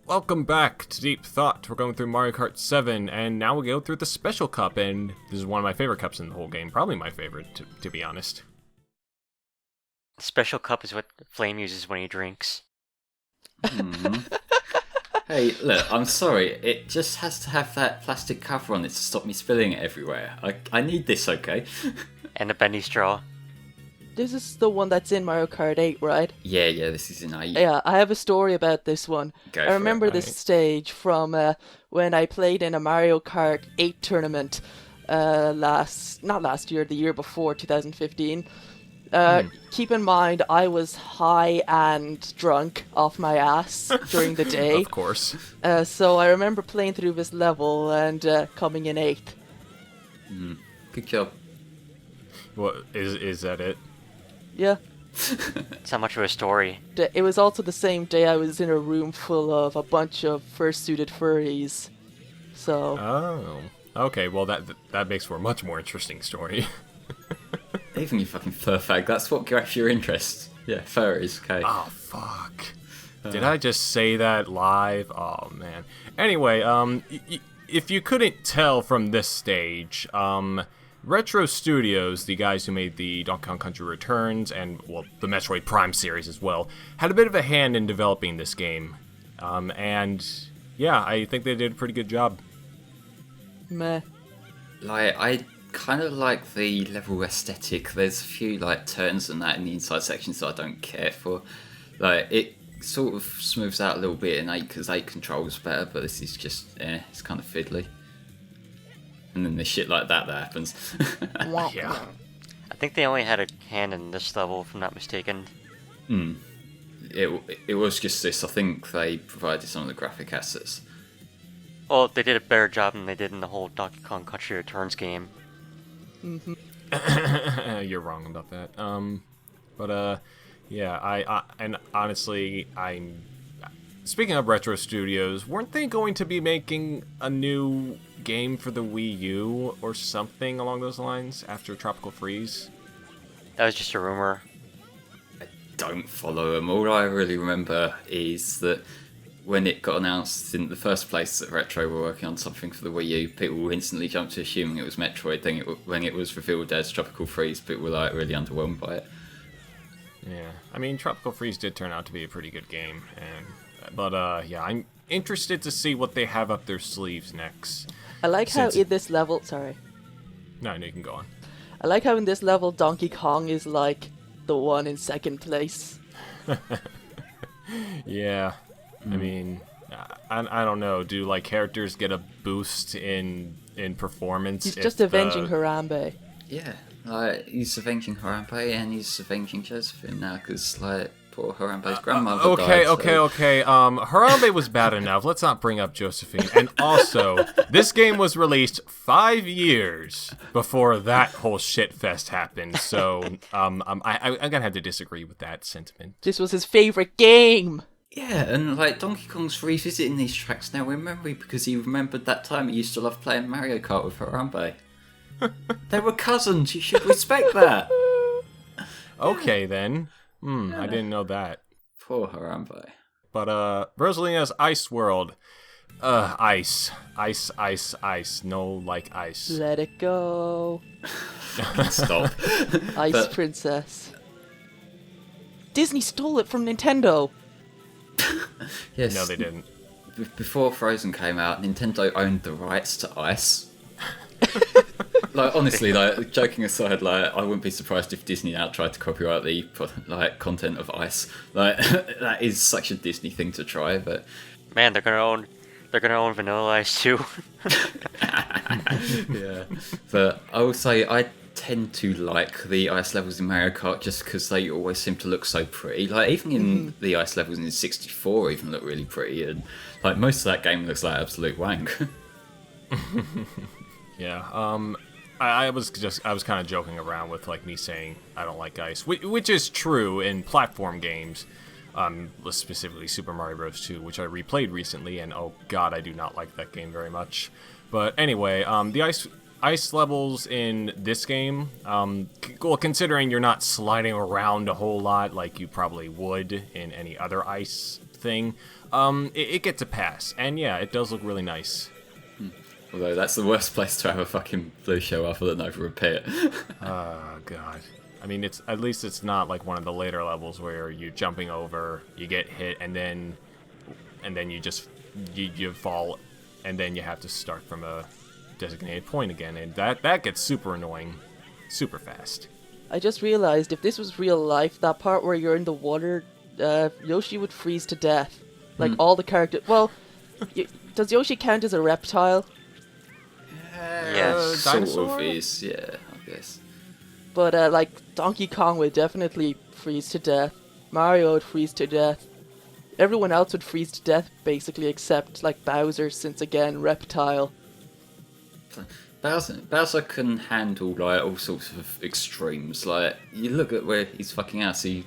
Welcome back to Deep Thought. We're going through Mario Kart 7, and now we go through the Special Cup, and this is one of my favorite cups in the whole game. Probably my favorite, to be honest. Special cup is what Flame uses when he drinks. Hey, look, I'm sorry. It just has to have that plastic cover on it to stop me spilling it everywhere. I need this, okay? And a bendy straw. This is the one that's in Mario Kart 8, right? Yeah, this is an 8. Yeah, I have a story about this one. Go I for remember it. this stage from when I played in a Mario Kart 8 tournament not last year, the year before, 2015. Keep in mind, I was high and drunk off my ass during the day. Of course. So I remember playing through this level and coming in 8th. Good job. What is that it? Yeah. It's not much of a story. It was also the same day I was in a room full of a bunch of fursuited furries. So... Oh. Okay, well that makes for a much more interesting story. Even you fucking fur fag, that's what grabs your interest. Yeah, furries, okay. Oh, fuck. Did I just say that live? Oh, man. Anyway, if you couldn't tell from this stage, Retro Studios, the guys who made the Donkey Kong Country Returns and, well, the Metroid Prime series as well, had a bit of a hand in developing this game. And, yeah, I think they did a pretty good job. Meh. I kind of like the level aesthetic. There's a few, turns and that in the inside sections that I don't care for. It sort of smooths out a little bit in 8 because 8 controls better, but this is just, it's kind of fiddly. And then there's shit like that happens. Yeah. I think they only had a hand in this level, if I'm not mistaken. It was just this. I think they provided some of the graphic assets. Well, they did a better job than they did in the whole Donkey Kong Country Returns game. You're wrong about that. Yeah, and honestly, speaking of Retro Studios, weren't they going to be making a new game for the Wii U or something along those lines after Tropical Freeze? That was just a rumor. Don't follow them. All I really remember is that when it got announced in the first place that Retro were working on something for the Wii U, people instantly jumped to assuming it was Metroid. Then when it was revealed as Tropical Freeze, people were really underwhelmed by it. Yeah, I mean, Tropical Freeze did turn out to be a pretty good game, but I'm interested to see what they have up their sleeves next. I like how in this level... Sorry. No, you can go on. I like how in this level Donkey Kong is like the one in second place. Yeah. I mean, I don't know. Do characters get a boost in performance? He's just avenging Harambe. Yeah, he's avenging Harambe and he's avenging Josephine now because poor Harambe's grandmother died. Okay. Harambe was bad enough. Let's not bring up Josephine. And also, this game was released 5 years before that whole shit fest happened. So, I'm gonna have to disagree with that sentiment. This was his favorite game. Yeah, and Donkey Kong's revisiting these tracks now in memory because he remembered that time he used to love playing Mario Kart with Harambe. They were cousins, you should respect that. Okay then. I didn't know that. Poor Harambe. But Rosalina's Ice World. Ice. No ice. Let it go. Stop. Ice Princess. Disney stole it from Nintendo. Yes. No, they didn't. Before Frozen came out, Nintendo owned the rights to Ice. Honestly, joking aside, I wouldn't be surprised if Disney now tried to copyright the content of Ice. That is such a Disney thing to try, but Man, they're gonna own Vanilla Ice too. yeah. But I will say I tend to like the ice levels in Mario Kart just because they always seem to look so pretty. Even in the ice levels in 64 even look really pretty, and most of that game looks like absolute wank. Yeah. I was kind of joking around with me saying I don't like ice, which is true in platform games. Specifically Super Mario Bros. 2, which I replayed recently, and oh god, I do not like that game very much. But anyway, the ice levels in this game, considering you're not sliding around a whole lot like you probably would in any other ice thing, it gets a pass. And yeah, it does look really nice. Although that's the worst place to have a fucking blue shell other than over a pit. Oh, God. I mean, at least it's not like one of the later levels where you're jumping over, you get hit, and then you just you fall, and then you have to start from a designated point again, and that gets super annoying, super fast. I just realized if this was real life, that part where you're in the water, Yoshi would freeze to death. Like all the characters. Well, does Yoshi count as a reptile? Yes. Sort Dinosaur? of is, yeah, I guess. But like Donkey Kong would definitely freeze to death. Mario would freeze to death. Everyone else would freeze to death basically, except like Bowser, since again reptile. Bowser can handle like all sorts of extremes. Like you look at where he's fucking ass, he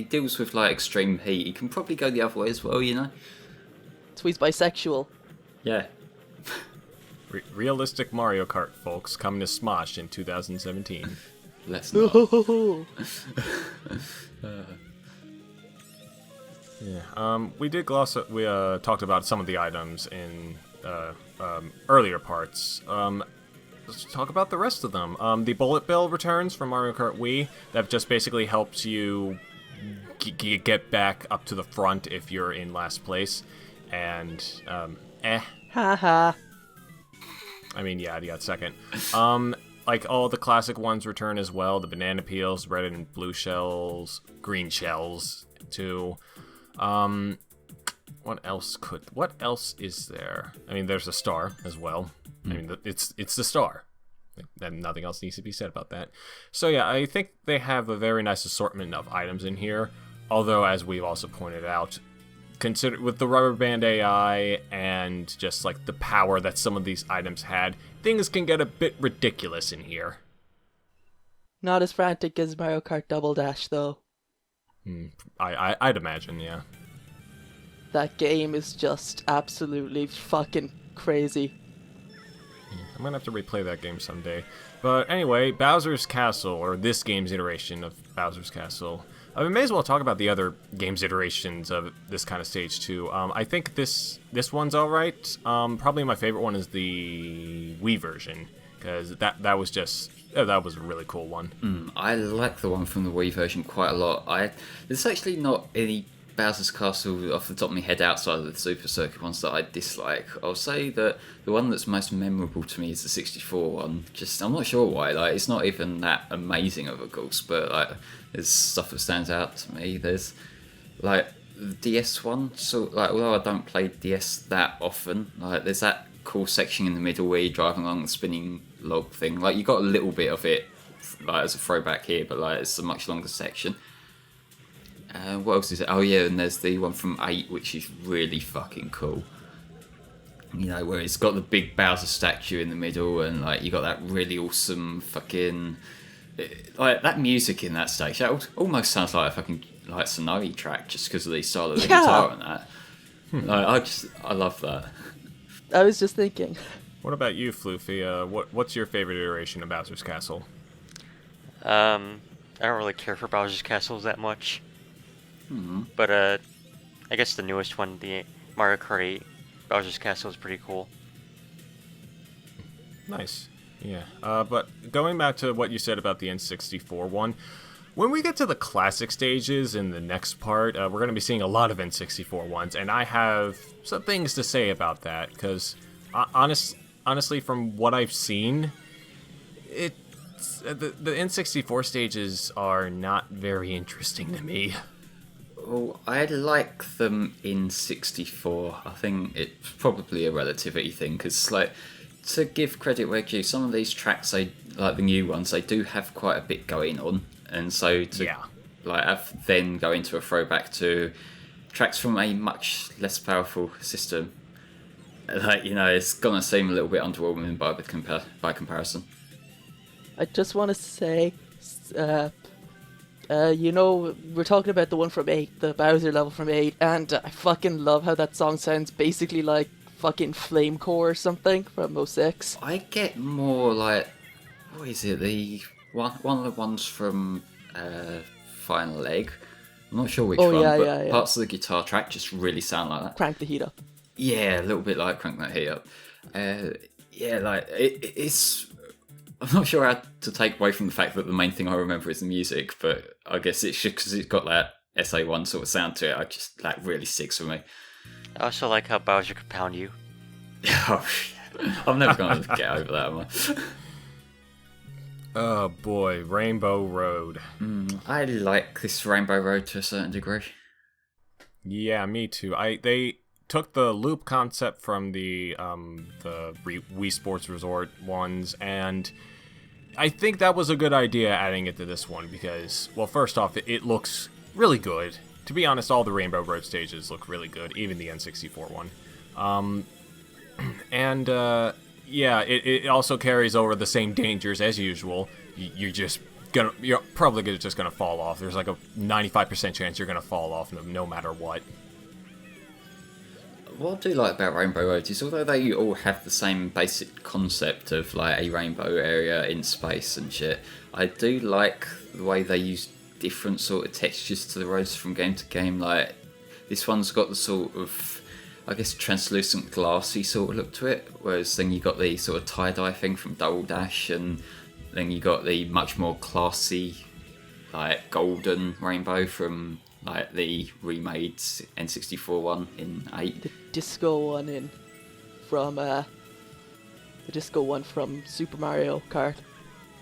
deals with like extreme heat. He can probably go the other way as well, you know. So he's bisexual. Yeah. Realistic Mario Kart, folks, coming to Smosh in 2017. Let's not. Yeah. We did gloss. We talked about some of the items in earlier parts. Let's talk about the rest of them. The bullet bill returns from Mario Kart Wii. That just basically helps you get back up to the front if you're in last place. And Haha. I mean, yeah, you got second. Like all the classic ones return as well. The banana peels, red and blue shells, green shells too. What else is there? I mean, there's a star as well. I mean, it's the star. And nothing else needs to be said about that. So yeah, I think they have a very nice assortment of items in here. Although, as we've also pointed out, consider with the rubber band AI and just like the power that some of these items had, things can get a bit ridiculous in here. Not as frantic as Mario Kart Double Dash, though. I'd imagine, yeah. That game is just absolutely fucking crazy. I'm gonna have to replay that game someday. But anyway, Bowser's Castle, or this game's iteration of Bowser's Castle. We may as well talk about the other game's iterations of this kind of stage too. I think this one's alright. Probably my favorite one is the Wii version, because that was a really cool one. I like the one from the Wii version quite a lot. There's actually not any Bowser's Castle off the top of my head outside of the Super Circuit ones that I dislike. I'll say that the one that's most memorable to me is the 64 one. I'm not sure why. Like, it's not even that amazing of a course, but like, there's stuff that stands out to me. There's like the DS one. So like, although I don't play DS that often, like there's that cool section in the middle where you're driving along the spinning log thing. Like you got a little bit of it, like as a throwback here, but like it's a much longer section. What else is it? Oh yeah, and there's the one from 8, which is really fucking cool. You know, where it's got the big Bowser statue in the middle, and like you got that really awesome fucking like that music in that stage. That almost sounds like a fucking like Sonori track, just because of the style of the guitar and that. Like, I love that. I was just thinking. What about you, Floofy? What's your favorite iteration of Bowser's Castle? I don't really care for Bowser's Castle that much. But I guess the newest one, the Mario Kart 8 Bowser's Castle, is pretty cool. Nice. Yeah. But going back to what you said about the N64 one, when we get to the classic stages in the next part, we're going to be seeing a lot of N64 ones, and I have some things to say about that, because honestly, from what I've seen, the N64 stages are not very interesting to me. Well, I like them in 64. I think it's probably a relativity thing, because like, to give credit where due, some of these tracks, like the new ones, they do have quite a bit going on, and so to like have then go into a throwback to tracks from a much less powerful system, like, you know, it's gonna seem a little bit underwhelming by comparison. I just want to say, you know, we're talking about the one from 8, the Bowser level from 8, and I fucking love how that song sounds basically like fucking Flamecore or something from 06. I get more like, what is it, the one of the ones from Final Egg, I'm not sure which Oh, one, yeah, but yeah, yeah. parts of the guitar track just really sound like that. Crank the heat up. Yeah, a little bit like Crank That Heat Up. Yeah, like it's. I'm not sure how to take away from the fact that the main thing I remember is the music, but I guess it's just because it's got that SA1 sort of sound to it. I just that really sticks with me. I also like how Bowser could pound you. Oh, I'm never going to get over that, am I? Oh boy, Rainbow Road. I like this Rainbow Road to a certain degree. Yeah, me too. They took the loop concept from the Wii Sports Resort ones, and I think that was a good idea adding it to this one because, well, first off, it looks really good. To be honest, all the Rainbow Road stages look really good, even the N64 one. And yeah, it also carries over the same dangers as usual. You're probably just gonna fall off. There's like a 95% chance you're gonna fall off no matter what. What I do like about Rainbow Road is although they all have the same basic concept of like a rainbow area in space and shit, I do like the way they use different sort of textures to the roads from game to game. Like this one's got the sort of, I guess, translucent glassy sort of look to it, whereas then you got the sort of tie-dye thing from Double Dash, and then you got the much more classy like golden rainbow from like the remade N64 one in 8. The disco one from Super Mario Kart.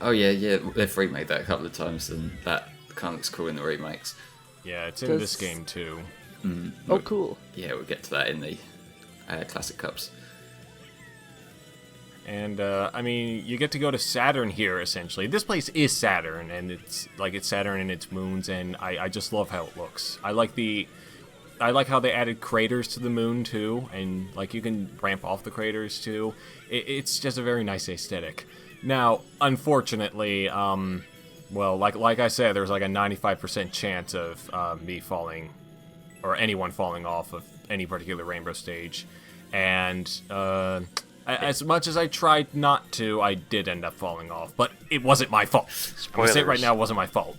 Oh yeah, they've remade that a couple of times, and that kind of looks cool in the remakes. Yeah, it's in this game too. Oh, cool. Yeah, we'll get to that in the Classic Cups. And, I mean, you get to go to Saturn here, essentially. This place is Saturn, and it's Saturn and its moons, and I just love how it looks. I like how they added craters to the moon, too, and, like, you can ramp off the craters, too. It's just a very nice aesthetic. Now, unfortunately, well, like I said, there's like a 95% chance of me falling, or anyone falling off of any particular rainbow stage, and, as much as I tried not to, I did end up falling off. But it wasn't my fault. I'm gonna say it right now, it wasn't my fault.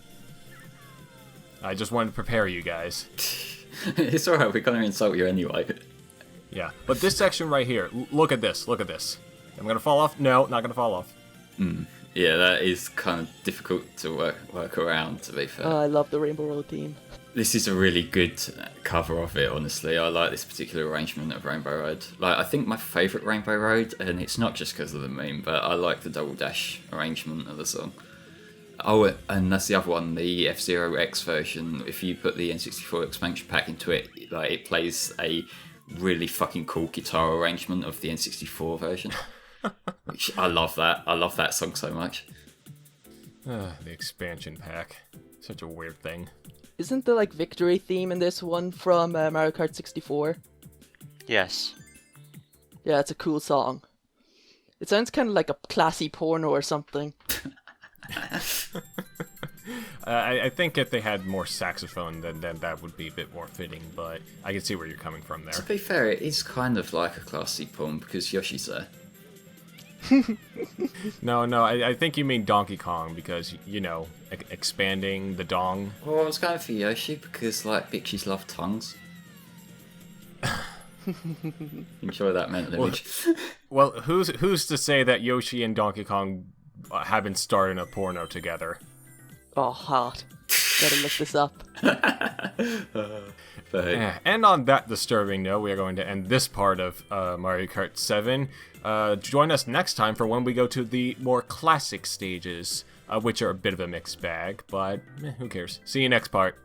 I just wanted to prepare you guys. It's alright, we're gonna insult you anyway. Yeah, but this section right here, look at this, look at this. Am I gonna fall off? No, not gonna fall off. Yeah, that is kind of difficult to work around, to be fair. I love the Rainbow Road theme. This is a really good cover of it, honestly. I like this particular arrangement of Rainbow Road. Like, I think my favourite Rainbow Road, and it's not just because of the meme, but I like the Double Dash arrangement of the song. Oh, and that's the other one, the F-Zero X version. If you put the N64 expansion pack into it, like, it plays a really fucking cool guitar arrangement of the N64 version. Which I love that. I love that song so much. The expansion pack. Such a weird thing. Isn't the like victory theme in this one from Mario Kart 64? Yes. Yeah, it's a cool song. It sounds kind of like a classy porno or something. I think if they had more saxophone, then that would be a bit more fitting, but I can see where you're coming from there. To be fair, it is kind of like a classy porn because Yoshi's there. No, I think you mean Donkey Kong because, you know, expanding the dong. Well, I was going for Yoshi because, like, bitches love tongues. Enjoy that mental image. Well, who's to say that Yoshi and Donkey Kong haven't starred in a porno together? Oh, hot. Gotta look this up. And on that disturbing note, we are going to end this part of Mario Kart 7. Join us next time for when we go to the more classic stages, which are a bit of a mixed bag, but who cares? See you next part.